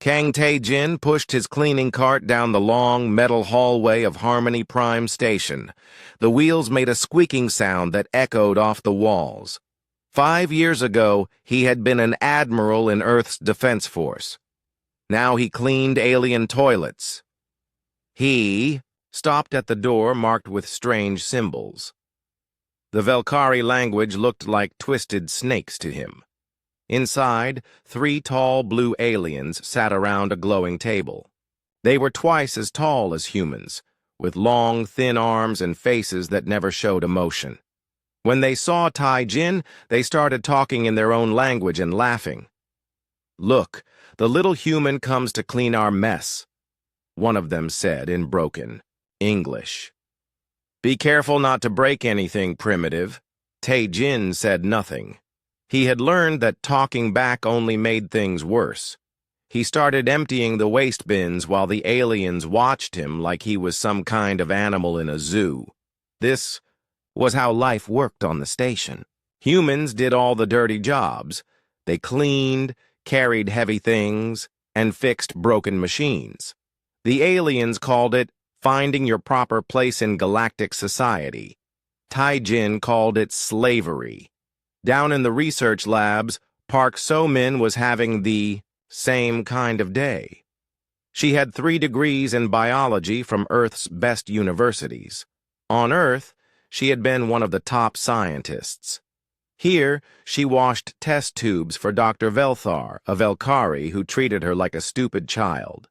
Kang Tae-jin pushed his cleaning cart down the long, metal hallway of Harmony Prime Station. The wheels made a squeaking sound that echoed off the walls. 5 years ago, he had been an admiral in Earth's Defense Force. Now he cleaned alien toilets. He stopped at the door marked with strange symbols. The Velkari language looked like twisted snakes to him. Inside, 3 tall blue aliens sat around a glowing table. They were twice as tall as humans, with long, thin arms and faces that never showed emotion. When they saw Tae-jin, they started talking in their own language and laughing. "Look, the little human comes to clean our mess," one of them said in broken English. "Be careful not to break anything, primitive." Tae-jin said nothing. He had learned that talking back only made things worse. He started emptying the waste bins while the aliens watched him like he was some kind of animal in a zoo. This was how life worked on the station. Humans did all the dirty jobs. They cleaned, carried heavy things, and fixed broken machines. The aliens called it finding your proper place in galactic society. Tae-jin called it slavery. Down in the research labs, Park So-min was having the same kind of day. She had 3 degrees in biology from Earth's best universities. On Earth, she had been one of the top scientists. Here, she washed test tubes for Dr. Velthar, a Velkari who treated her like a stupid child.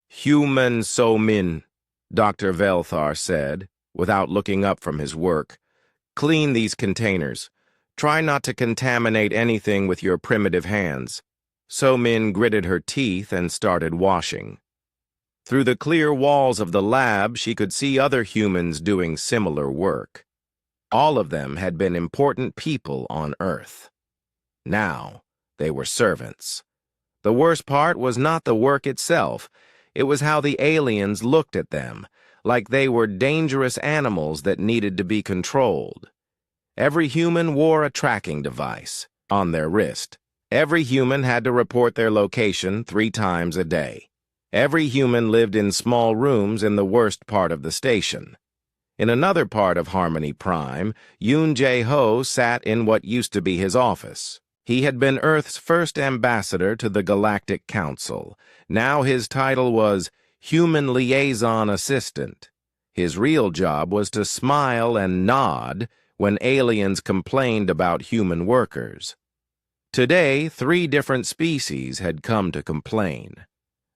"Human So-min," Dr. Velthar said, without looking up from his work. "Clean these containers. Try not to contaminate anything with your primitive hands." So-min gritted her teeth and started washing. Through the clear walls of the lab, she could see other humans doing similar work. All of them had been important people on Earth. Now, they were servants. The worst part was not the work itself. It was how the aliens looked at them, like they were dangerous animals that needed to be controlled. Every human wore a tracking device on their wrist. Every human had to report their location 3 times a day. Every human lived in small rooms in the worst part of the station. In another part of Harmony Prime, Yoon Jae-ho sat in what used to be his office. He had been Earth's first ambassador to the Galactic Council. Now his title was Human Liaison Assistant. His real job was to smile and nod when aliens complained about human workers. Today, 3 different species had come to complain.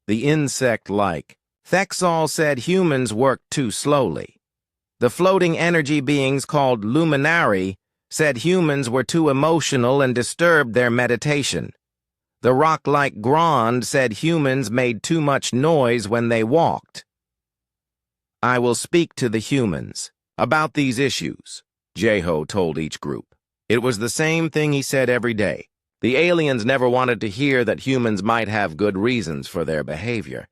The insect-like Thexol said humans worked too slowly. The floating energy beings called Luminari said humans were too emotional and disturbed their meditation. The rock-like Grand said humans made too much noise when they walked. "I will speak to the humans about these issues," Jae-ho told each group. It was the same thing he said every day. The aliens never wanted to hear that humans might have good reasons for their behavior.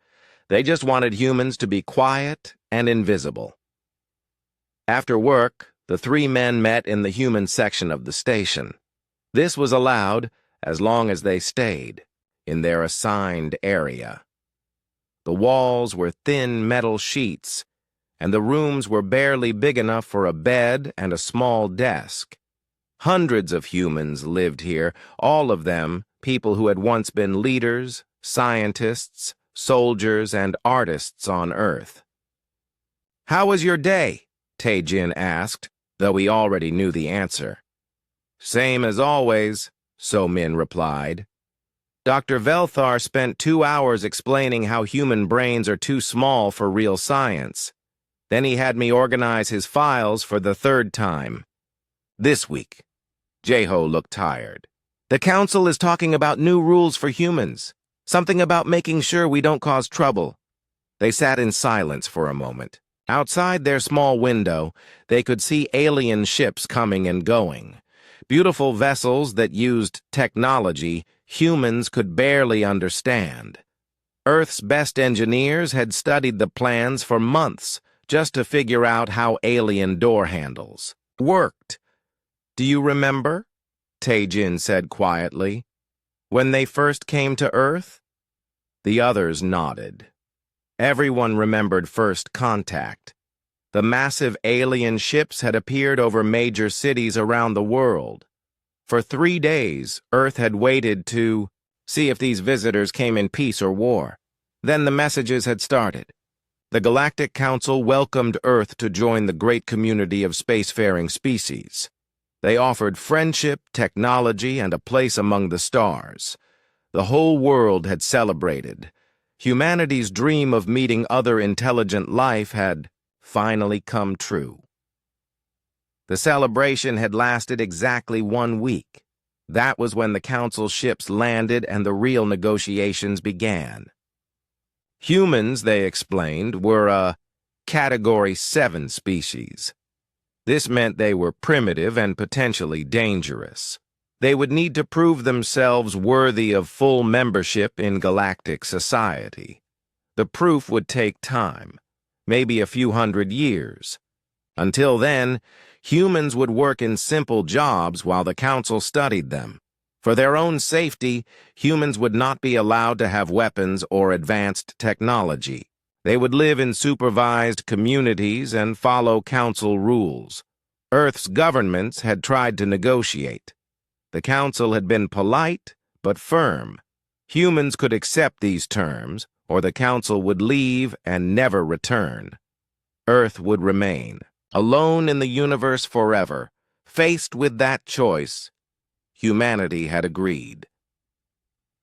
They just wanted humans to be quiet and invisible. After work, the 3 men met in the human section of the station. This was allowed as long as they stayed in their assigned area. The walls were thin metal sheets, and the rooms were barely big enough for a bed and a small desk. Hundreds of humans lived here, all of them people who had once been leaders, scientists, soldiers, and artists on Earth. "How was your day?" Tae-jin asked, though he already knew the answer. "Same as always," So-min replied. Dr. Velthar spent 2 hours explaining how human brains are too small for real science. Then he had me organize his files for the 3rd time. "This week." Jae-ho looked tired. "The council is talking about new rules for humans. Something about making sure we don't cause trouble." They sat in silence for a moment. Outside their small window, they could see alien ships coming and going. Beautiful vessels that used technology humans could barely understand. Earth's best engineers had studied the plans for months just to figure out how alien door handles worked. "Do you remember?" Tae-jin said quietly. "When they first came to Earth?" The others nodded. Everyone remembered first contact. The massive alien ships had appeared over major cities around the world. For 3 days, Earth had waited to see if these visitors came in peace or war. Then the messages had started. The Galactic Council welcomed Earth to join the great community of spacefaring species. They offered friendship, technology, and a place among the stars. The whole world had celebrated. Humanity's dream of meeting other intelligent life had finally come true. The celebration had lasted exactly 1 week. That was when the Council ships landed and the real negotiations began. Humans, they explained, were a Category 7 species. This meant they were primitive and potentially dangerous. They would need to prove themselves worthy of full membership in galactic society. The proof would take time, maybe a few hundred years. Until then, humans would work in simple jobs while the Council studied them. For their own safety, humans would not be allowed to have weapons or advanced technology. They would live in supervised communities and follow Council rules. Earth's governments had tried to negotiate. The Council had been polite but firm. Humans could accept these terms, or the Council would leave and never return. Earth would remain, alone in the universe forever. Faced with that choice, humanity had agreed.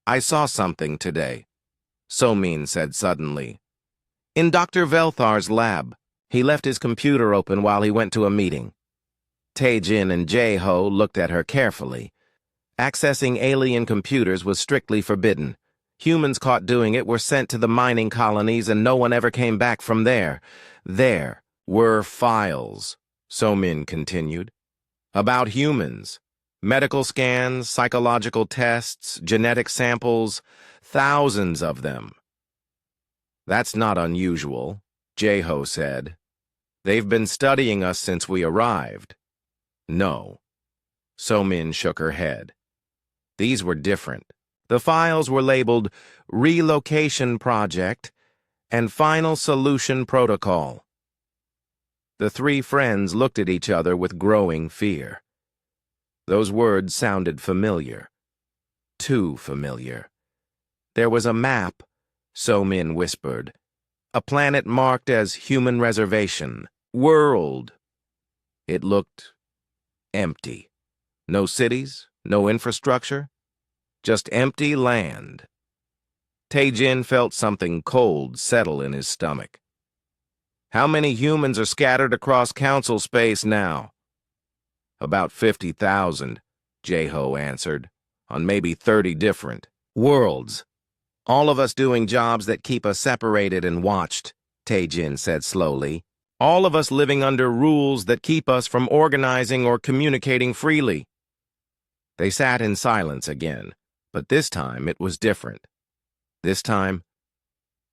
"I saw something today," Somin said suddenly. "In Dr. Velthar's lab. He left his computer open while he went to a meeting." Tae-Jin and Jae-ho looked at her carefully. Accessing alien computers was strictly forbidden. Humans caught doing it were sent to the mining colonies and no one ever came back from there. There were files, Somin continued, about humans. Medical scans, psychological tests, genetic samples, thousands of them. "That's not unusual," Jae-ho said. "They've been studying us since we arrived." "No." Somin shook her head. These were different. The files were labeled Relocation Project and Final Solution Protocol. The three friends looked at each other with growing fear. Those words sounded familiar. Too familiar. There was a map, Somin whispered. A planet marked as Human Reservation. World. It looked empty. No cities, no infrastructure, just empty land. Tae-Jin felt something cold settle in his stomach. "How many humans are scattered across Council space now?" "About 50,000, Jae-ho answered, "on maybe 30 different worlds. All of us doing jobs that keep us separated and watched," Tae-Jin said slowly. "All of us living under rules that keep us from organizing or communicating freely." They sat in silence again, but this time it was different. This time,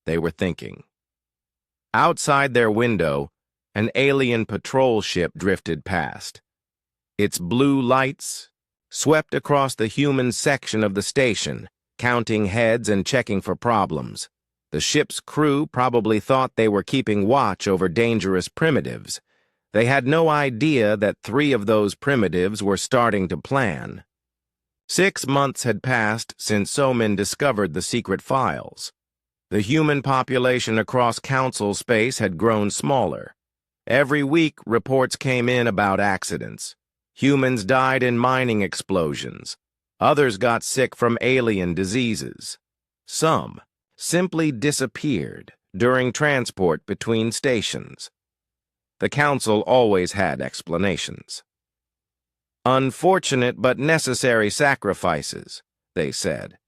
they were thinking. Outside their window, an alien patrol ship drifted past. Its blue lights swept across the human section of the station, counting heads and checking for problems. The ship's crew probably thought they were keeping watch over dangerous primitives. They had no idea that 3 of those primitives were starting to plan. 6 months had passed since Somin discovered the secret files. The human population across Council space had grown smaller. Every week, reports came in about accidents. Humans died in mining explosions. Others got sick from alien diseases. Some simply disappeared during transport between stations. The Council always had explanations. "Unfortunate but necessary sacrifices," they said.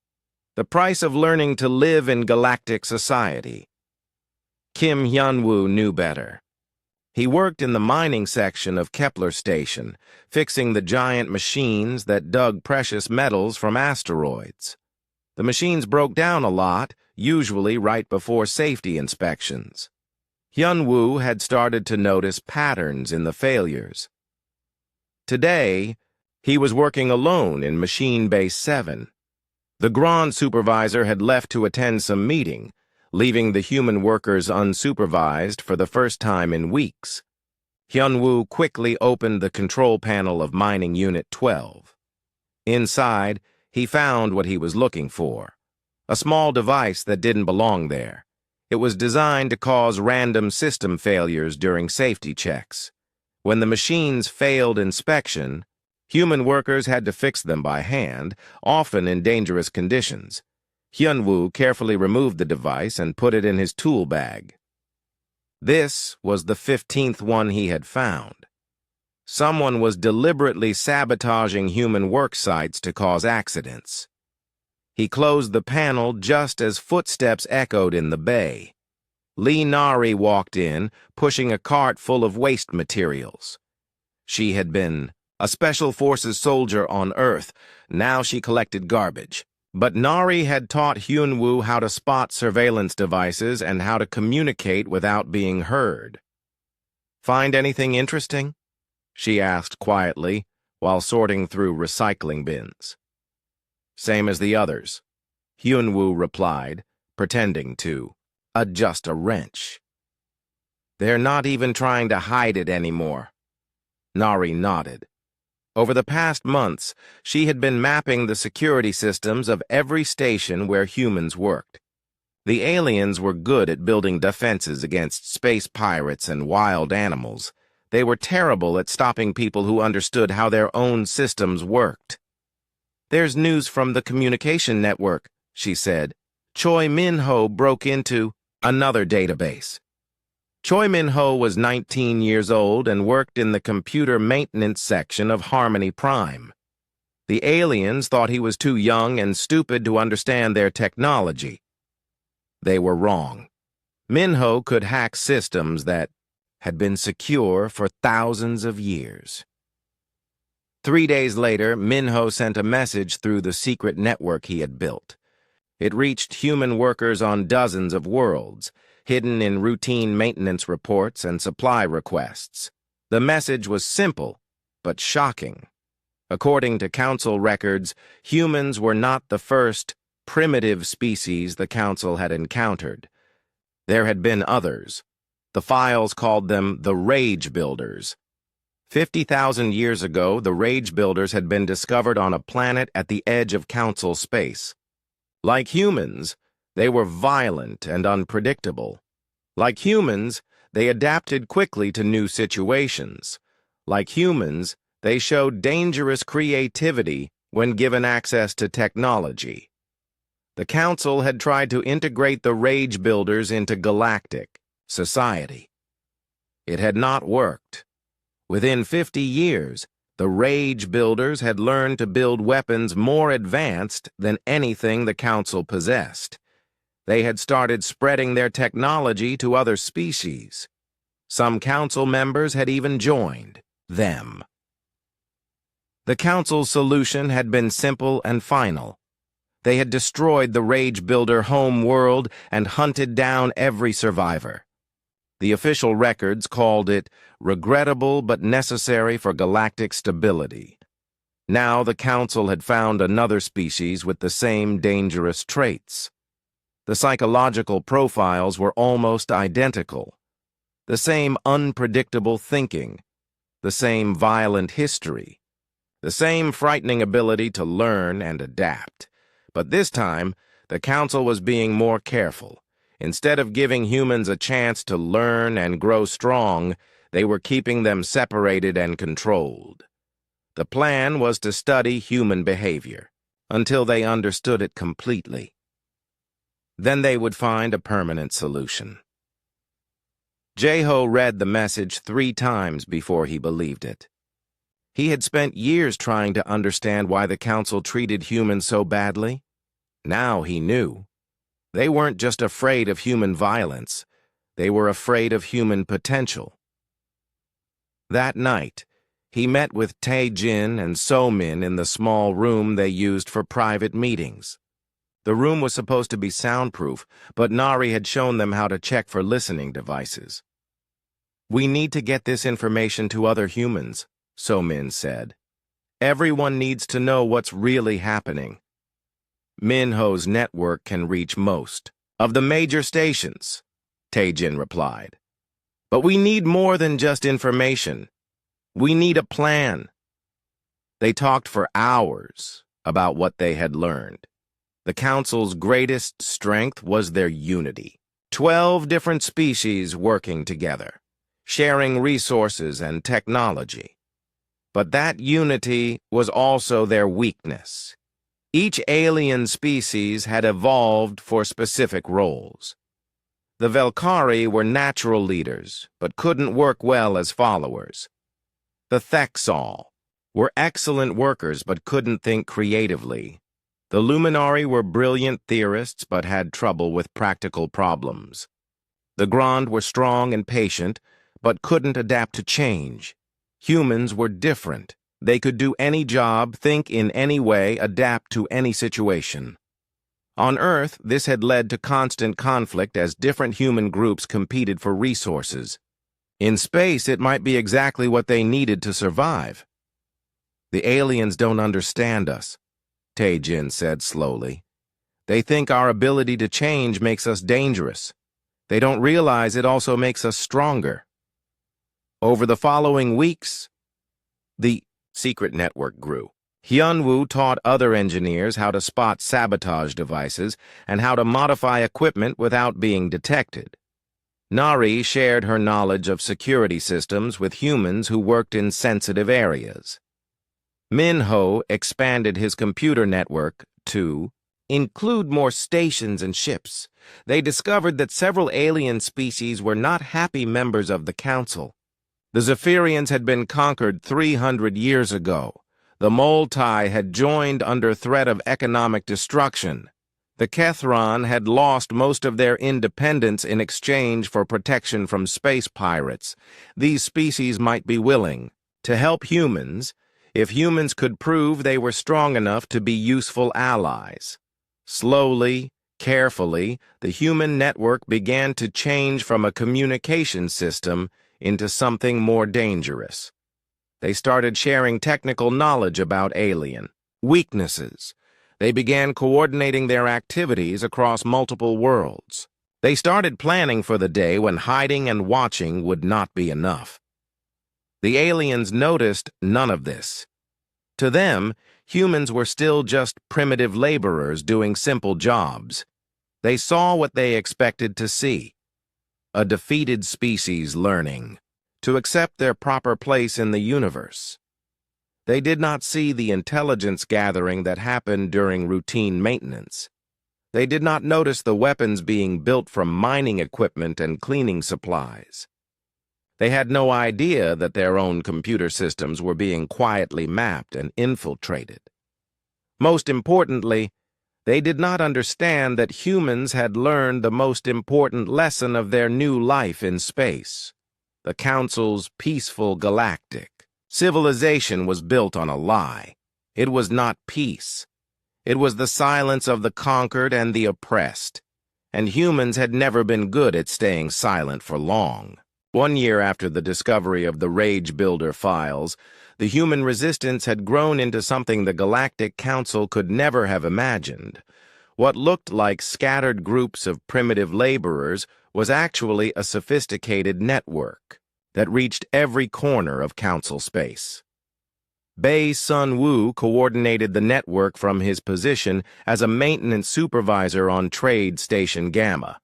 "The price of learning to live in galactic society." Kim Hyun-woo knew better. He worked in the mining section of Kepler Station, fixing the giant machines that dug precious metals from asteroids. The machines broke down a lot, usually right before safety inspections. Hyun-woo had started to notice patterns in the failures. Today, he was working alone in Machine Base 7. The Grand Supervisor had left to attend some meeting, leaving the human workers unsupervised for the first time in weeks. Hyun-woo quickly opened the control panel of Mining Unit 12. Inside, he found what he was looking for, a small device that didn't belong there. It was designed to cause random system failures during safety checks. When the machines failed inspection, human workers had to fix them by hand, often in dangerous conditions. Hyun-woo carefully removed the device and put it in his tool bag. This was the 15th one he had found. Someone was deliberately sabotaging human work sites to cause accidents. He closed the panel just as footsteps echoed in the bay. Lee Nari walked in, pushing a cart full of waste materials. She had been a Special Forces soldier on Earth. Now she collected garbage. But Nari had taught Hyun-woo how to spot surveillance devices and how to communicate without being heard. "Find anything interesting?" she asked quietly while sorting through recycling bins. "Same as the others," Hyun-woo replied, pretending to adjust a wrench. "They're not even trying to hide it anymore." Nari nodded. Over the past months, she had been mapping the security systems of every station where humans worked. The aliens were good at building defenses against space pirates and wild animals. They were terrible at stopping people who understood how their own systems worked. "There's news from the communication network," she said. Choi Min-ho broke into another database. Choi Min-ho was 19 years old and worked in the computer maintenance section of Harmony Prime. The aliens thought he was too young and stupid to understand their technology. They were wrong. Min-ho could hack systems that had been secure for thousands of years. 3 days later, Min-ho sent a message through the secret network he had built. It reached human workers on dozens of worlds, hidden in routine maintenance reports and supply requests. The message was simple, but shocking. According to Council records, humans were not the first primitive species the Council had encountered. There had been others. The files called them the Rage Builders. 50,000 years ago, the Rage Builders had been discovered on a planet at the edge of Council space. Like humans, they were violent and unpredictable. Like humans, they adapted quickly to new situations. Like humans, they showed dangerous creativity when given access to technology. The Council had tried to integrate the Rage Builders into Galactic society. It had not worked. Within 50 years, the Rage Builders had learned to build weapons more advanced than anything the Council possessed. They had started spreading their technology to other species. Some Council members had even joined them. The Council's solution had been simple and final. They had destroyed the Rage Builder home world and hunted down every survivor. The official records called it regrettable but necessary for galactic stability. Now the Council had found another species with the same dangerous traits. The psychological profiles were almost identical. The same unpredictable thinking. The same violent history. The same frightening ability to learn and adapt. But this time, the Council was being more careful. Instead of giving humans a chance to learn and grow strong, they were keeping them separated and controlled. The plan was to study human behavior until they understood it completely. Then they would find a permanent solution. Jae-ho read the message 3 times before he believed it. He had spent years trying to understand why the Council treated humans so badly. Now he knew. They weren't just afraid of human violence. They were afraid of human potential. That night, he met with Tae-jin and So-min in the small room they used for private meetings. The room was supposed to be soundproof, but Nari had shown them how to check for listening devices. "We need to get this information to other humans," So-min said. "Everyone needs to know what's really happening." Minho's network can reach most of the major stations, Taejin replied. But we need more than just information. We need a plan. They talked for hours about what they had learned. The Council's greatest strength was their unity. 12 different species working together, sharing resources and technology. But that unity was also their weakness. Each alien species had evolved for specific roles. The Velkari were natural leaders, but couldn't work well as followers. The Thexal were excellent workers, but couldn't think creatively. The Luminari were brilliant theorists, but had trouble with practical problems. The Grand were strong and patient, but couldn't adapt to change. Humans were different. They could do any job, think in any way, adapt to any situation. On Earth, this had led to constant conflict as different human groups competed for resources. In space, it might be exactly what they needed to survive. The aliens don't understand us, Taejin said slowly. They think our ability to change makes us dangerous. They don't realize it also makes us stronger. Over the following weeks, the secret network grew. Hyunwoo taught other engineers how to spot sabotage devices and how to modify equipment without being detected. Nari shared her knowledge of security systems with humans who worked in sensitive areas. Minho expanded his computer network to include more stations and ships. They discovered that several alien species were not happy members of the Council. The Zephyrians had been conquered 300 years ago. The Moltai had joined under threat of economic destruction. The Kethron had lost most of their independence in exchange for protection from space pirates. These species might be willing to help humans if humans could prove they were strong enough to be useful allies. Slowly, carefully, the human network began to change from a communication system into something more dangerous. They started sharing technical knowledge about alien weaknesses. They began coordinating their activities across multiple worlds. They started planning for the day when hiding and watching would not be enough. The aliens noticed none of this. To them, humans were still just primitive laborers doing simple jobs. They saw what they expected to see: a defeated species learning to accept their proper place in the universe. They did not see the intelligence gathering that happened during routine maintenance. They did not notice the weapons being built from mining equipment and cleaning supplies. They had no idea that their own computer systems were being quietly mapped and infiltrated. Most importantly, they did not understand that humans had learned the most important lesson of their new life in space: the Council's peaceful Galactic. Civilization was built on a lie. It was not peace. It was the silence of the conquered and the oppressed, and humans had never been good at staying silent for long. 1 year after the discovery of the Rage Builder files, the human resistance had grown into something the Galactic Council could never have imagined. What looked like scattered groups of primitive laborers was actually a sophisticated network that reached every corner of Council space. Bae Sun-woo coordinated the network from his position as a maintenance supervisor on Trade Station Gamma.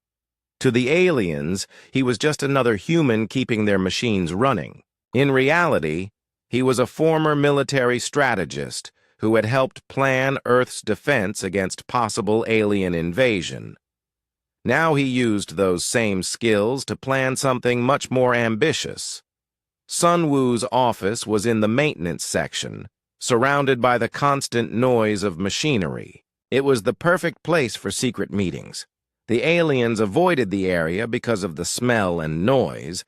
To the aliens, he was just another human keeping their machines running. In reality, he was a former military strategist who had helped plan Earth's defense against possible alien invasion. Now he used those same skills to plan something much more ambitious. Sun-woo's office was in the maintenance section, surrounded by the constant noise of machinery. It was the perfect place for secret meetings. The aliens avoided the area because of the smell and noise.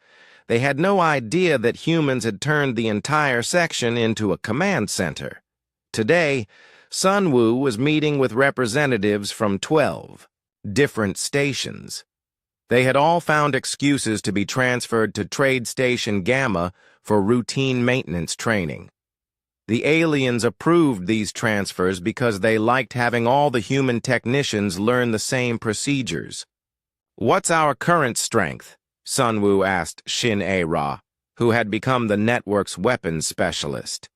They had no idea that humans had turned the entire section into a command center. Today, Sun-woo was meeting with representatives from 12 different stations. They had all found excuses to be transferred to Trade Station Gamma for routine maintenance training. The aliens approved these transfers because they liked having all the human technicians learn the same procedures. "What's our current strength?" Sunwoo asked Shin-A-Ra, who had become the network's weapons specialist.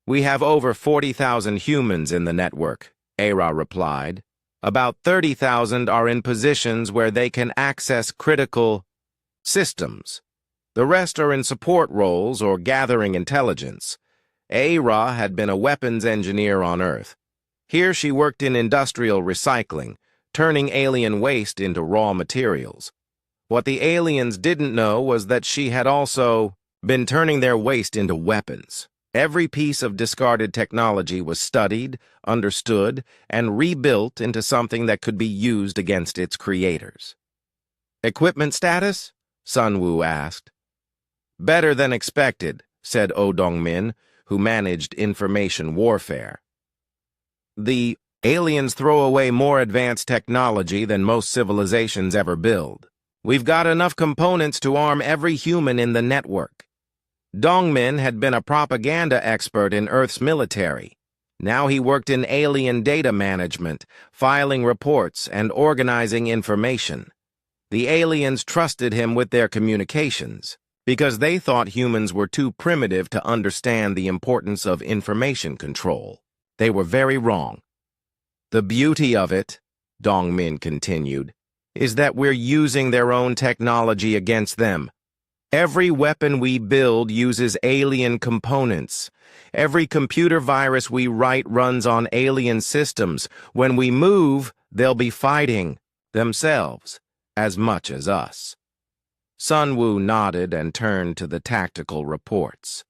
"We have over 40,000 humans in the network," A-Ra replied. "About 30,000 are in positions where they can access critical systems. The rest are in support roles or gathering intelligence." A-Ra had been a weapons engineer on Earth. Here she worked in industrial recycling, turning alien waste into raw materials. What the aliens didn't know was that she had also been turning their waste into weapons. Every piece of discarded technology was studied, understood, and rebuilt into something that could be used against its creators. "Equipment status?" Sunwoo asked. "Better than expected," said Oh Dong-min, who managed information warfare. "The aliens throw away more advanced technology than most civilizations ever build. We've got enough components to arm every human in the network." Dong-min had been a propaganda expert in Earth's military. Now he worked in alien data management, filing reports, and organizing information. The aliens trusted him with their communications because they thought humans were too primitive to understand the importance of information control. They were very wrong. "The beauty of it," Dong-min continued, "is that we're using their own technology against them. Every weapon we build uses alien components. Every computer virus we write runs on alien systems. When we move, they'll be fighting themselves as much as us." Sunwoo nodded and turned to the tactical reports.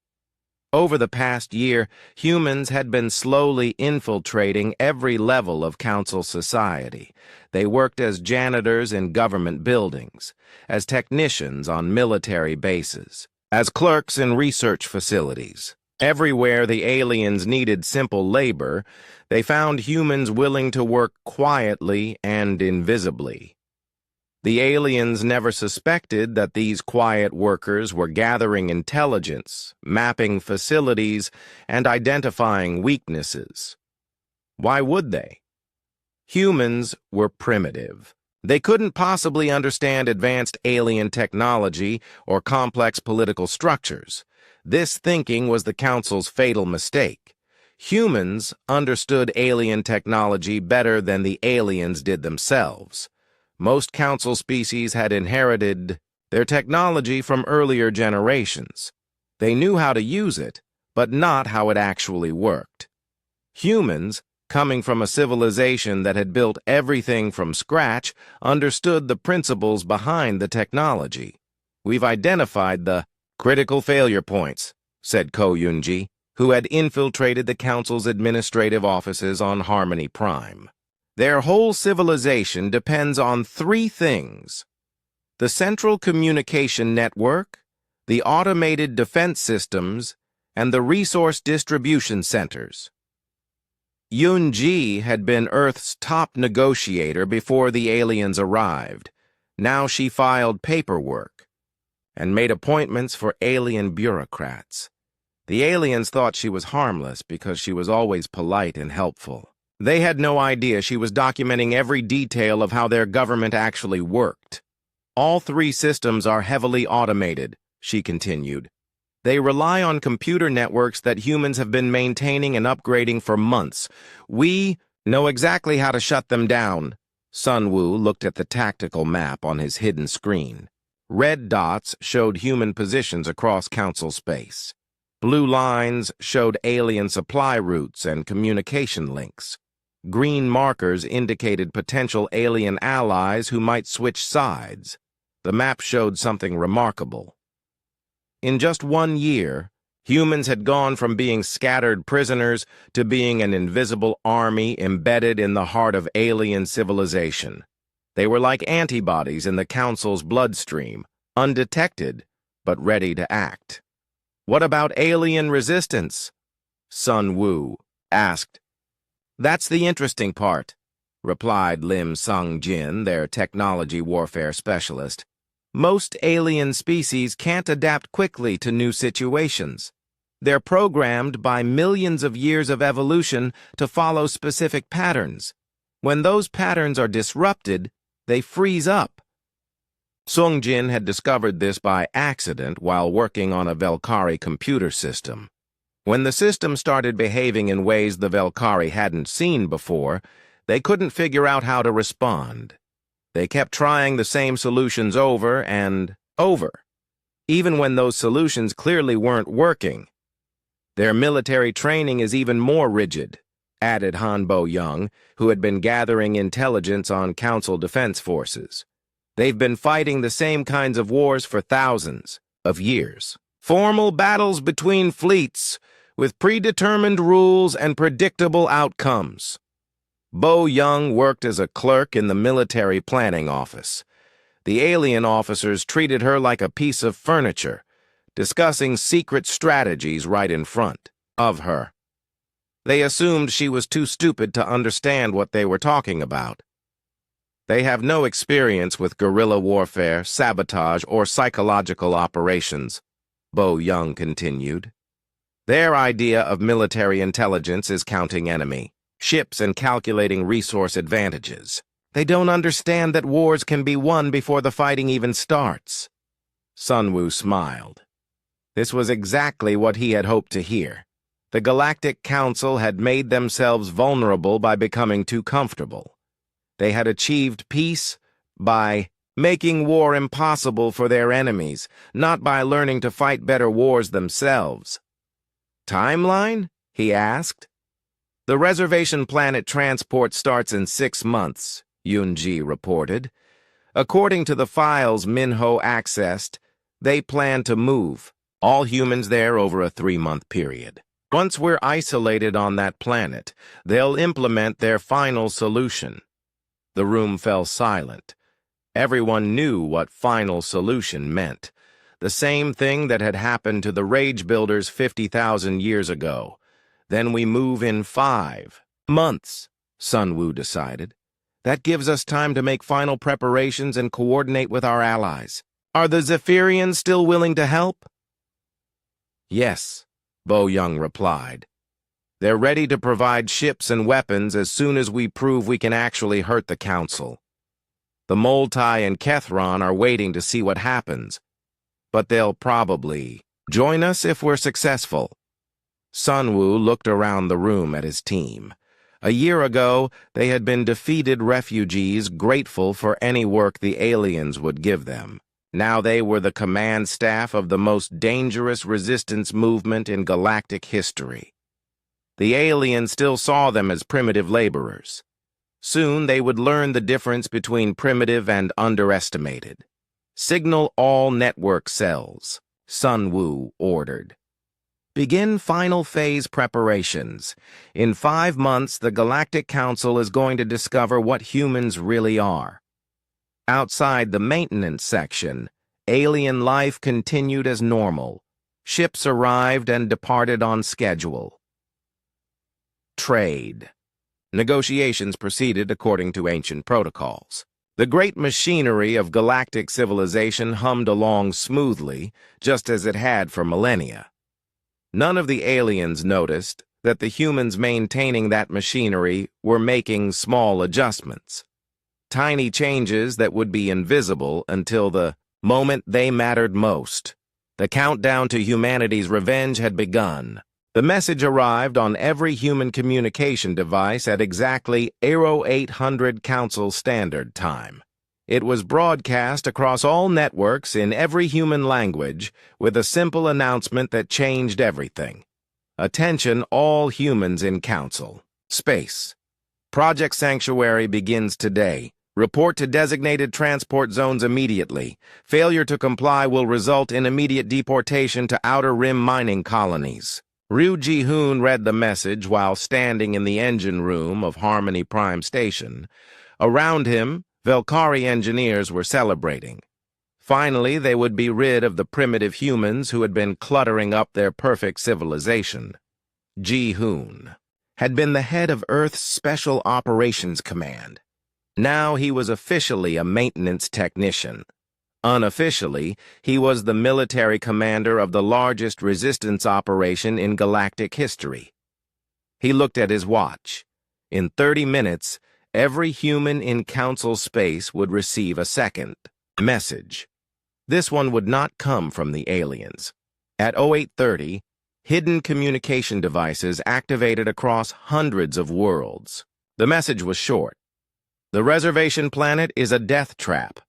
Over the past year, humans had been slowly infiltrating every level of council society. They worked as janitors in government buildings, as technicians on military bases, as clerks in research facilities. Everywhere the aliens needed simple labor, they found humans willing to work quietly and invisibly. The aliens never suspected that these quiet workers were gathering intelligence, mapping facilities, and identifying weaknesses. Why would they? Humans were primitive. They couldn't possibly understand advanced alien technology or complex political structures. This thinking was the Council's fatal mistake. Humans understood alien technology better than the aliens did themselves. Most Council species had inherited their technology from earlier generations. They knew how to use it, but not how it actually worked. Humans, coming from a civilization that had built everything from scratch, understood the principles behind the technology. "We've identified the critical failure points," said Ko Yun-ji, who had infiltrated the Council's administrative offices on Harmony Prime. "Their whole civilization depends on three things: the central communication network, the automated defense systems, and the resource distribution centers." Yun-ji had been Earth's top negotiator before the aliens arrived. Now she filed paperwork and made appointments for alien bureaucrats. The aliens thought she was harmless because she was always polite and helpful. They had no idea she was documenting every detail of how their government actually worked. "All three systems are heavily automated," she continued. "They rely on computer networks that humans have been maintaining and upgrading for months. We know exactly how to shut them down." Sunwoo looked at the tactical map on his hidden screen. Red dots showed human positions across Council space. Blue lines showed alien supply routes and communication links. Green markers indicated potential alien allies who might switch sides. The map showed something remarkable. In just 1 year, humans had gone from being scattered prisoners to being an invisible army embedded in the heart of alien civilization. They were like antibodies in the Council's bloodstream, undetected, but ready to act. "What about alien resistance?" Sunwoo asked. "That's the interesting part," replied Lim Sung-jin, their technology warfare specialist. "Most alien species can't adapt quickly to new situations. They're programmed by millions of years of evolution to follow specific patterns. When those patterns are disrupted, they freeze up. Sungjin had discovered this by accident while working on a Velkari computer system. When the system started behaving in ways the Velkari hadn't seen before, they couldn't figure out how to respond. They kept trying the same solutions over and over, even when those solutions clearly weren't working. Their military training is even more rigid, added Hanbo Young, who had been gathering intelligence on Council defense forces. They've been fighting the same kinds of wars for thousands of years. Formal battles between fleets, with predetermined rules and predictable outcomes. Bo Young worked as a clerk in the military planning office. The alien officers treated her like a piece of furniture, discussing secret strategies right in front of her. They assumed she was too stupid to understand what they were talking about. They have no experience with guerrilla warfare, sabotage, or psychological operations, Bo Young continued. Their idea of military intelligence is counting enemy ships and calculating resource advantages. They don't understand that wars can be won before the fighting even starts. Sunwoo smiled. This was exactly what he had hoped to hear. The Galactic Council had made themselves vulnerable by becoming too comfortable. They had achieved peace by making war impossible for their enemies, not by learning to fight better wars themselves. Timeline? He asked. The reservation planet transport starts in 6 months, Yunji reported. According to the files Minho accessed, they plan to move all humans there over a 3-month period. Once we're isolated on that planet, they'll implement their final solution. The room fell silent. Everyone knew what final solution meant. The same thing that had happened to the Rage Builders 50,000 years ago. Then we move in 5 months, Sunwoo decided. That gives us time to make final preparations and coordinate with our allies. Are the Zephyrians still willing to help? Yes, Bo Young replied. They're ready to provide ships and weapons as soon as we prove we can actually hurt the Council. The Moltai and Kethron are waiting to see what happens, but they'll probably join us if we're successful. Sunwoo looked around the room at his team. A year ago, they had been defeated refugees grateful for any work the aliens would give them. Now they were the command staff of the most dangerous resistance movement in galactic history. The aliens still saw them as primitive laborers. Soon they would learn the difference between primitive and underestimated. Signal all network cells, Sunwoo ordered. Begin final phase preparations. In 5 months, the Galactic Council is going to discover what humans really are. Outside the maintenance section, alien life continued as normal. Ships arrived and departed on schedule. Trade. Negotiations proceeded according to ancient protocols. The great machinery of galactic civilization hummed along smoothly, just as it had for millennia. None of the aliens noticed that the humans maintaining that machinery were making small adjustments. Tiny changes that would be invisible until the moment they mattered most. The countdown to humanity's revenge had begun. The message arrived on every human communication device at exactly 0800 Council Standard Time. It was broadcast across all networks in every human language with a simple announcement that changed everything. Attention all humans in Council. Space. Project Sanctuary begins today. Report to designated transport zones immediately. Failure to comply will result in immediate deportation to Outer Rim mining colonies. Ryu Ji-hoon read the message while standing in the engine room of Harmony Prime Station. Around him, Velkari engineers were celebrating. Finally, they would be rid of the primitive humans who had been cluttering up their perfect civilization. Ji-hoon had been the head of Earth's Special Operations Command. Now he was officially a maintenance technician. Unofficially, he was the military commander of the largest resistance operation in galactic history. He looked at his watch. In 30 minutes, every human in Council space would receive a second message. This one would not come from the aliens. At 0830, hidden communication devices activated across hundreds of worlds. The message was short. The reservation planet is a death trap.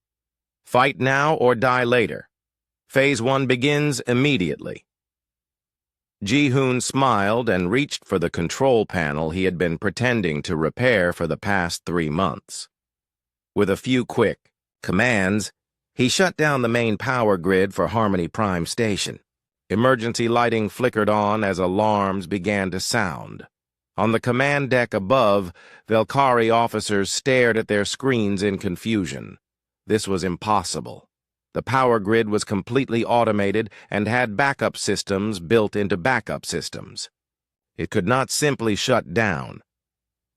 Fight now or die later. Phase 1 begins immediately. Ji-hoon smiled and reached for the control panel he had been pretending to repair for the past 3 months. With a few quick commands, he shut down the main power grid for Harmony Prime Station. Emergency lighting flickered on as alarms began to sound. On the command deck above, Velkari officers stared at their screens in confusion. This was impossible. The power grid was completely automated and had backup systems built into backup systems. It could not simply shut down.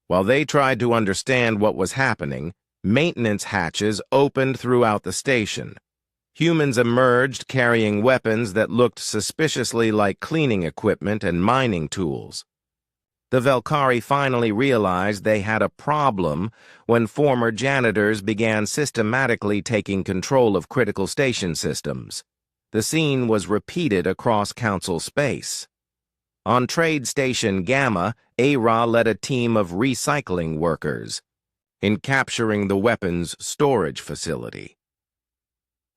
While they tried to understand what was happening, maintenance hatches opened throughout the station. Humans emerged carrying weapons that looked suspiciously like cleaning equipment and mining tools. The Velkari finally realized they had a problem when former janitors began systematically taking control of critical station systems. The scene was repeated across Council space. On Trade Station Gamma, Ra led a team of recycling workers in capturing the weapons storage facility.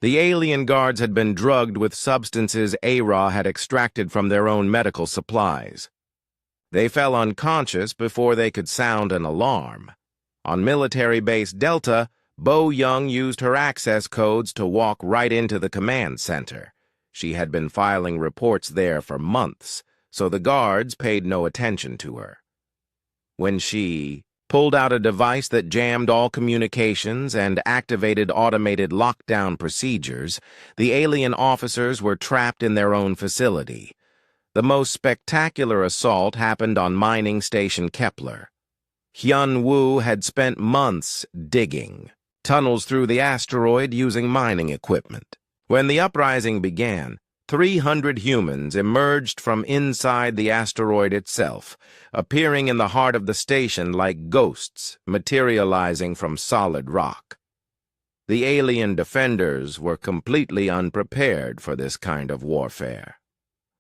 The alien guards had been drugged with substances Ra had extracted from their own medical supplies. They fell unconscious before they could sound an alarm. On military base Delta, Bo Young used her access codes to walk right into the command center. She had been filing reports there for months, so the guards paid no attention to her. When she pulled out a device that jammed all communications and activated automated lockdown procedures, the alien officers were trapped in their own facility. The most spectacular assault happened on mining station Kepler. Hyun Woo had spent months digging tunnels through the asteroid using mining equipment. When the uprising began, 300 humans emerged from inside the asteroid itself, appearing in the heart of the station like ghosts materializing from solid rock. The alien defenders were completely unprepared for this kind of warfare.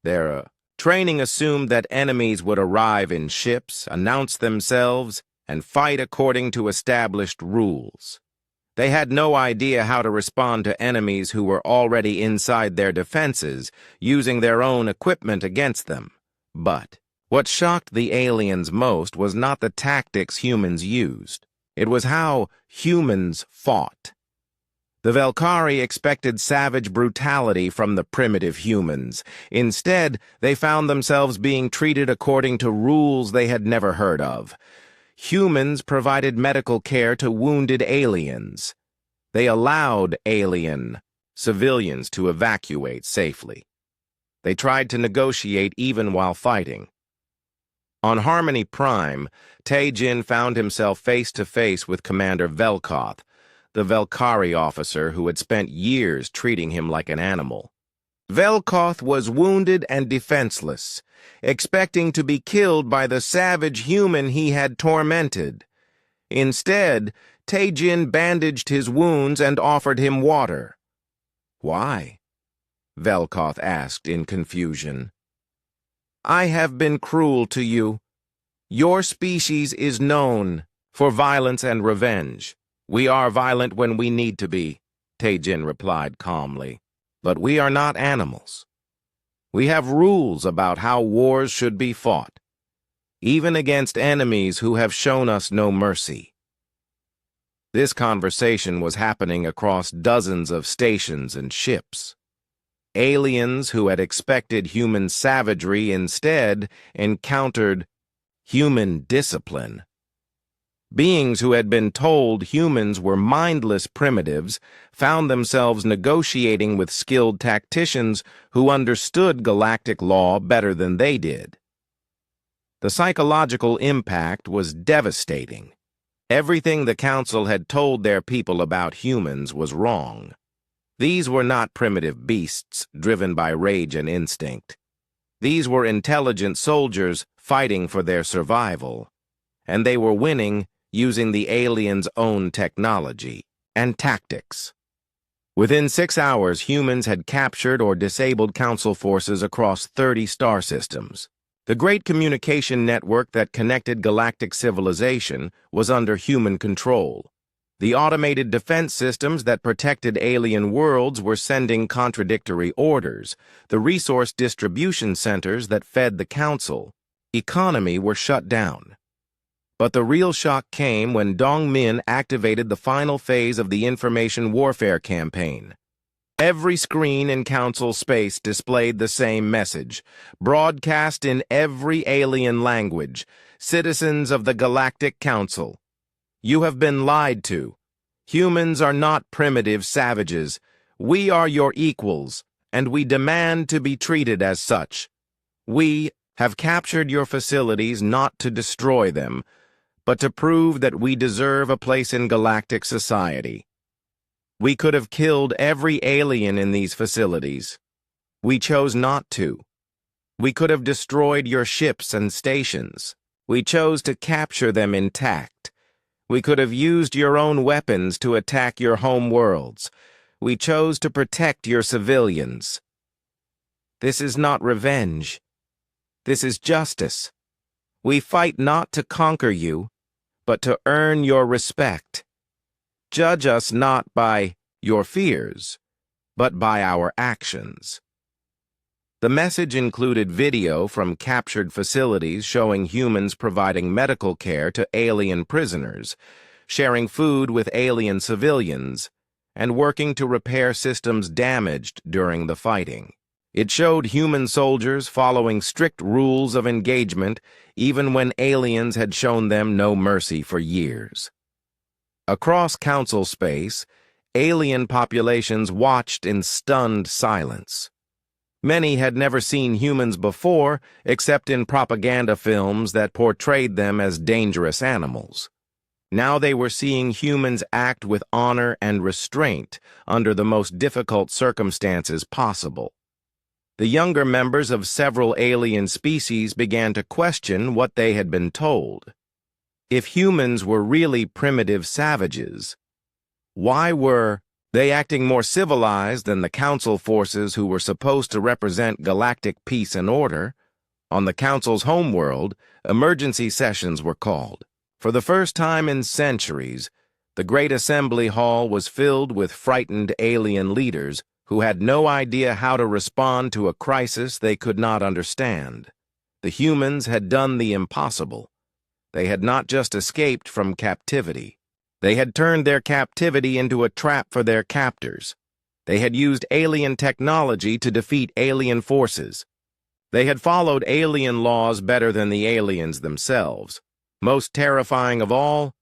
Their training assumed that enemies would arrive in ships, announce themselves, and fight according to established rules. They had no idea how to respond to enemies who were already inside their defenses, using their own equipment against them. But what shocked the aliens most was not the tactics humans used. It was how humans fought. The Velkari expected savage brutality from the primitive humans. Instead, they found themselves being treated according to rules they had never heard of. Humans provided medical care to wounded aliens. They allowed alien civilians to evacuate safely. They tried to negotiate even while fighting. On Harmony Prime, Tae-jin found himself face-to-face with Commander Velkoth, the Velkari officer who had spent years treating him like an animal. Velkoth was wounded and defenseless, expecting to be killed by the savage human he had tormented. Instead, Tae-jin bandaged his wounds and offered him water. "Why?" Velkoth asked in confusion. "I have been cruel to you. Your species is known for violence and revenge. We are violent when we need to be," Tae-jin replied calmly. "But we are not animals. We have rules about how wars should be fought, even against enemies who have shown us no mercy." This conversation was happening across dozens of stations and ships. Aliens who had expected human savagery instead encountered human discipline. Beings who had been told humans were mindless primitives found themselves negotiating with skilled tacticians who understood galactic law better than they did. The psychological impact was devastating. Everything the Council had told their people about humans was wrong. These were not primitive beasts driven by rage and instinct. These were intelligent soldiers fighting for their survival, and they were winning using the aliens' own technology and tactics. Within 6 hours, humans had captured or disabled Council forces across 30 star systems. The great communication network that connected galactic civilization was under human control. The automated defense systems that protected alien worlds were sending contradictory orders. The resource distribution centers that fed the Council economy were shut down. But the real shock came when Dongmin activated the final phase of the information warfare campaign. Every screen in Council space displayed the same message, broadcast in every alien language. Citizens of the Galactic Council, you have been lied to. Humans are not primitive savages. We are your equals, and we demand to be treated as such. We have captured your facilities not to destroy them, but to prove that we deserve a place in galactic society. We could have killed every alien in these facilities. We chose not to. We could have destroyed your ships and stations. We chose to capture them intact. We could have used your own weapons to attack your home worlds. We chose to protect your civilians. This is not revenge. This is justice. We fight not to conquer you, but to earn your respect. Judge us not by your fears, but by our actions. The message included video from captured facilities showing humans providing medical care to alien prisoners, sharing food with alien civilians, and working to repair systems damaged during the fighting. It showed human soldiers following strict rules of engagement even when aliens had shown them no mercy for years. Across Council space, alien populations watched in stunned silence. Many had never seen humans before except in propaganda films that portrayed them as dangerous animals. Now they were seeing humans act with honor and restraint under the most difficult circumstances possible. The younger members of several alien species began to question what they had been told. If humans were really primitive savages, why were they acting more civilized than the Council forces who were supposed to represent galactic peace and order? On the Council's homeworld, emergency sessions were called. For the first time in centuries, the Great Assembly Hall was filled with frightened alien leaders who had no idea how to respond to a crisis they could not understand. The humans had done the impossible. They had not just escaped from captivity. They had turned their captivity into a trap for their captors. They had used alien technology to defeat alien forces. They had followed alien laws better than the aliens themselves. Most terrifying of all,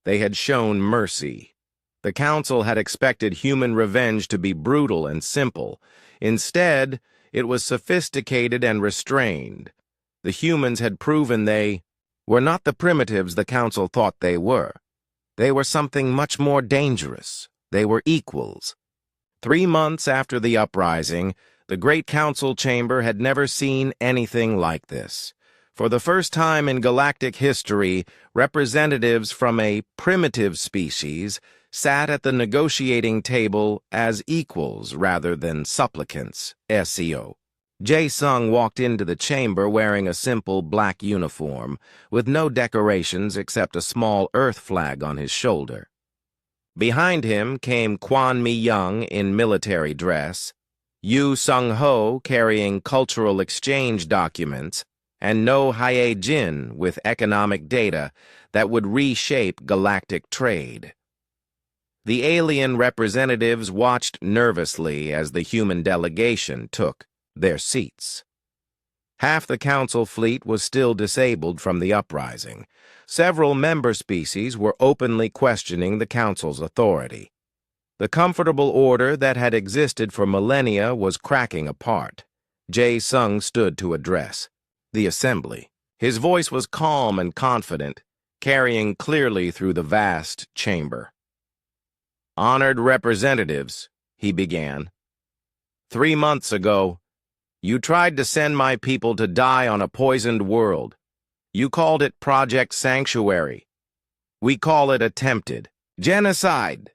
they had shown mercy. The Council had expected human revenge to be brutal and simple. Instead, it was sophisticated and restrained. The humans had proven they were not the primitives the Council thought they were. They were something much more dangerous. They were equals. 3 months after the uprising, the Great Council Chamber had never seen anything like this. For the first time in galactic history, representatives from a primitive species sat at the negotiating table as equals rather than supplicants, SEO. Jae-sung walked into the chamber wearing a simple black uniform, with no decorations except a small Earth flag on his shoulder. Behind him came Kwon Mi-young in military dress, Yu Sung-ho carrying cultural exchange documents, and No Hye-jin with economic data that would reshape galactic trade. The alien representatives watched nervously as the human delegation took their seats. Half the Council fleet was still disabled from the uprising. Several member species were openly questioning the Council's authority. The comfortable order that had existed for millennia was cracking apart. Jae-sung stood to address the assembly. His voice was calm and confident, carrying clearly through the vast chamber. "Honored representatives," he began. 3 months ago, you tried to send my people to die on a poisoned world. You called it Project Sanctuary. We call it attempted genocide.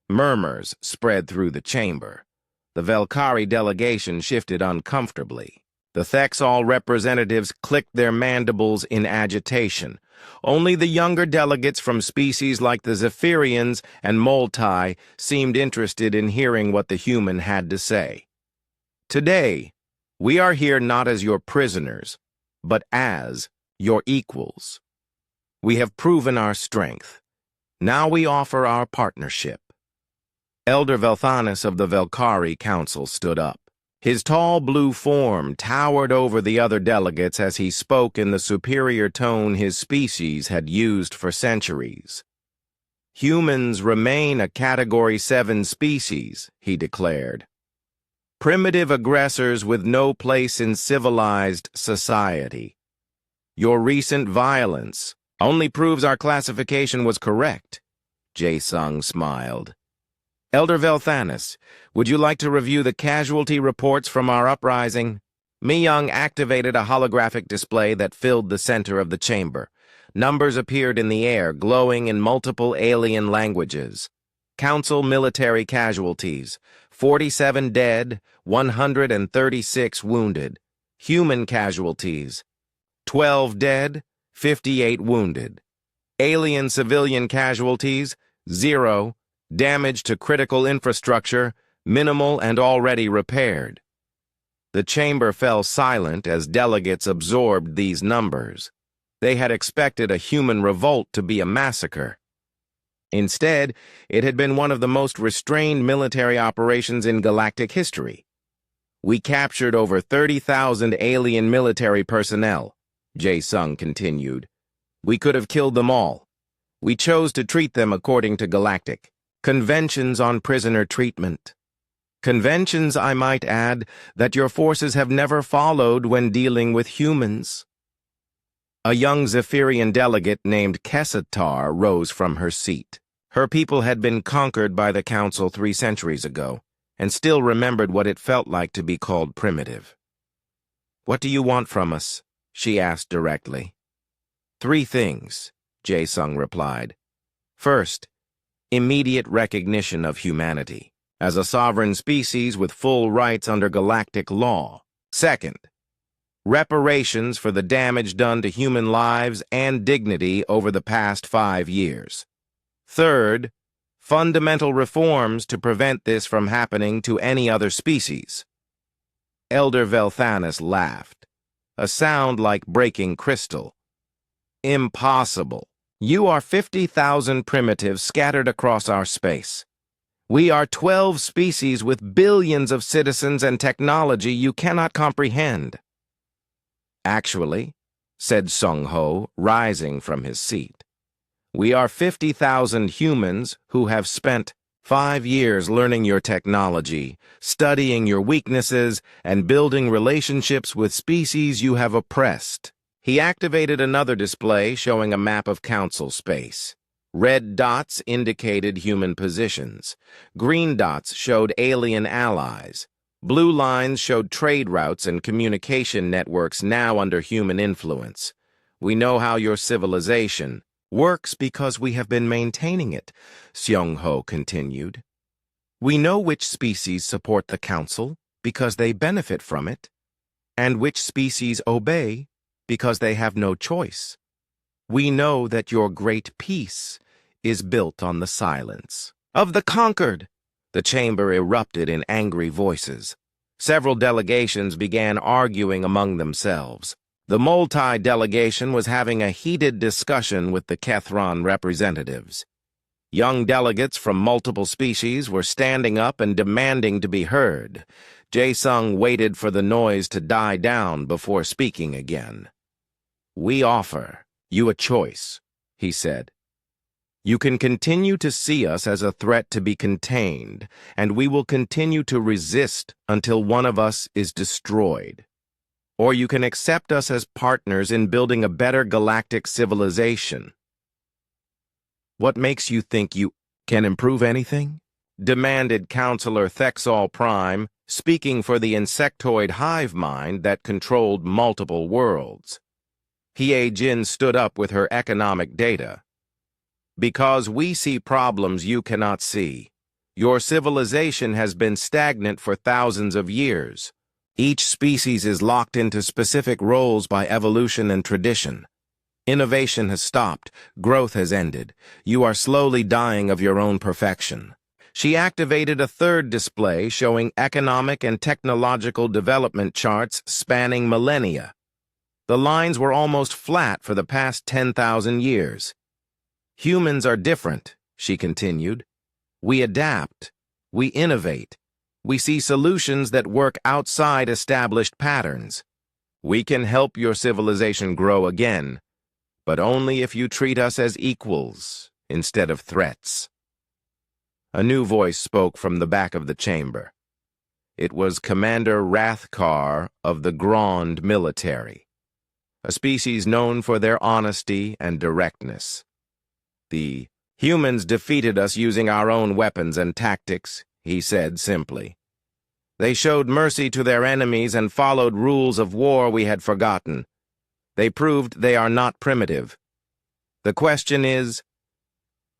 Murmurs spread through the chamber. The Velkari delegation shifted uncomfortably. The Thexal representatives clicked their mandibles in agitation. Only the younger delegates from species like the Zephyrians and Moltai seemed interested in hearing what the human had to say. Today, we are here not as your prisoners, but as your equals. We have proven our strength. Now we offer our partnership. Elder Velthanis of the Velkari Council stood up. His tall blue form towered over the other delegates as he spoke in the superior tone his species had used for centuries. Humans remain a Category 7 species, he declared. Primitive aggressors with no place in civilized society. Your recent violence only proves our classification was correct, Jae-sung smiled. Elder Velthanis, would you like to review the casualty reports from our uprising? Mi-young activated a holographic display that filled the center of the chamber. Numbers appeared in the air, glowing in multiple alien languages. Council military casualties, 47 dead, 136 wounded. Human casualties, 12 dead, 58 wounded. Alien civilian casualties, 0. Damage to critical infrastructure, minimal and already repaired. The chamber fell silent as delegates absorbed these numbers. They had expected a human revolt to be a massacre. Instead, it had been one of the most restrained military operations in galactic history. We captured over 30,000 alien military personnel, Jae-sung continued. We could have killed them all. We chose to treat them according to Galactic conventions on prisoner treatment. Conventions, I might add, that your forces have never followed when dealing with humans. A young Zephyrian delegate named Kessatar rose from her seat. Her people had been conquered by the Council 3 centuries ago, and still remembered what it felt like to be called primitive. What do you want from us? She asked directly. 3 things, Jae-sung replied. First, immediate recognition of humanity as a sovereign species with full rights under galactic law. Second, reparations for the damage done to human lives and dignity over the past 5 years. Third, fundamental reforms to prevent this from happening to any other species. Elder Velthanis laughed, a sound like breaking crystal. Impossible. You are 50,000 primitives scattered across our space. We are 12 species with billions of citizens and technology you cannot comprehend. Actually, said Sung-ho, rising from his seat, we are 50,000 humans who have spent 5 years learning your technology, studying your weaknesses, and building relationships with species you have oppressed. He activated another display showing a map of Council space. Red dots indicated human positions. Green dots showed alien allies. Blue lines showed trade routes and communication networks now under human influence. We know how your civilization works because we have been maintaining it, Seong-ho continued. We know which species support the Council because they benefit from it, and which species obey because they have no choice. We know that your great peace is built on the silence of the conquered. The chamber erupted in angry voices. Several delegations began arguing among themselves. The Moltai delegation was having a heated discussion with the Kethron representatives. Young delegates from multiple species were standing up and demanding to be heard. Jae-sung waited for the noise to die down before speaking again. We offer you a choice, he said. You can continue to see us as a threat to be contained, and we will continue to resist until one of us is destroyed. Or you can accept us as partners in building a better galactic civilization. What makes you think you can improve anything? demanded Counselor Thexol Prime, speaking for the insectoid hive mind that controlled multiple worlds. Hye Jin stood up with her economic data. Because we see problems you cannot see. Your civilization has been stagnant for thousands of years. Each species is locked into specific roles by evolution and tradition. Innovation has stopped, growth has ended. You are slowly dying of your own perfection. She activated a third display showing economic and technological development charts spanning millennia. The lines were almost flat for the past 10,000 years. Humans are different, she continued. We adapt. We innovate. We see solutions that work outside established patterns. We can help your civilization grow again, but only if you treat us as equals instead of threats. A new voice spoke from the back of the chamber. It was Commander Rathkar of the Grand Military, a species known for their honesty and directness. The humans defeated us using our own weapons and tactics, he said simply. They showed mercy to their enemies and followed rules of war we had forgotten. They proved they are not primitive. The question is,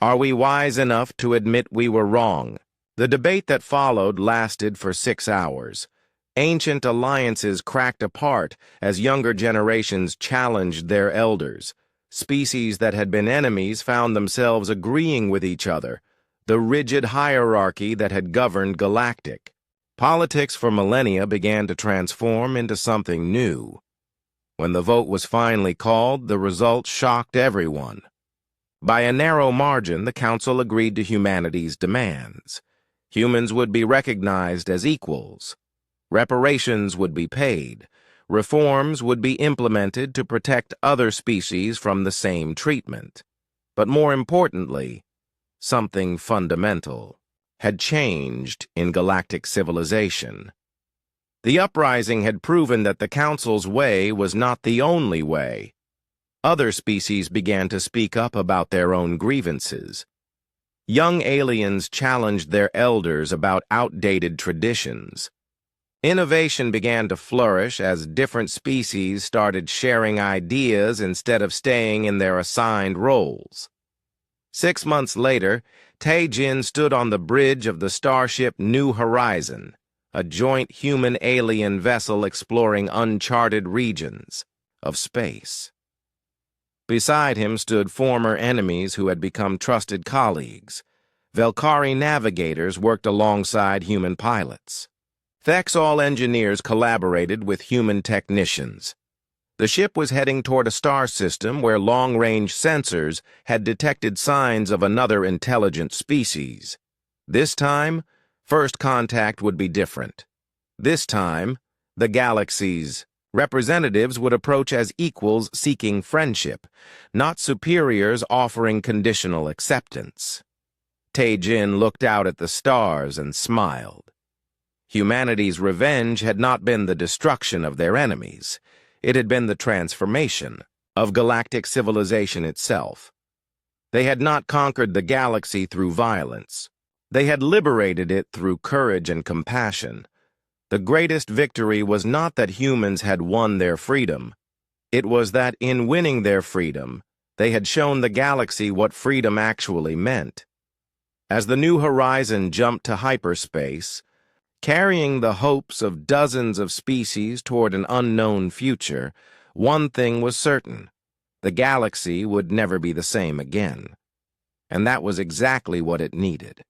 are we wise enough to admit we were wrong? The debate that followed lasted for 6 hours. Ancient alliances cracked apart as younger generations challenged their elders. Species that had been enemies found themselves agreeing with each other, the rigid hierarchy that had governed Galactic. Politics for millennia began to transform into something new. When the vote was finally called, the result shocked everyone. By a narrow margin, the Council agreed to humanity's demands. Humans would be recognized as equals. Reparations would be paid. Reforms would be implemented to protect other species from the same treatment. But more importantly, something fundamental had changed in galactic civilization. The uprising had proven that the Council's way was not the only way. Other species began to speak up about their own grievances. Young aliens challenged their elders about outdated traditions. Innovation began to flourish as different species started sharing ideas instead of staying in their assigned roles. 6 months later, Tae Jin stood on the bridge of the starship New Horizon, a joint human-alien vessel exploring uncharted regions of space. Beside him stood former enemies who had become trusted colleagues. Velkari navigators worked alongside human pilots. Thexol engineers collaborated with human technicians. The ship was heading toward a star system where long-range sensors had detected signs of another intelligent species. This time, first contact would be different. This time, the galaxy's representatives would approach as equals seeking friendship, not superiors offering conditional acceptance. Tae Jin looked out at the stars and smiled. Humanity's revenge had not been the destruction of their enemies. It had been the transformation of galactic civilization itself. They had not conquered the galaxy through violence. They had liberated it through courage and compassion. The greatest victory was not that humans had won their freedom. It was that in winning their freedom, they had shown the galaxy what freedom actually meant. As the New Horizon jumped to hyperspace, carrying the hopes of dozens of species toward an unknown future, one thing was certain: the galaxy would never be the same again. And that was exactly what it needed.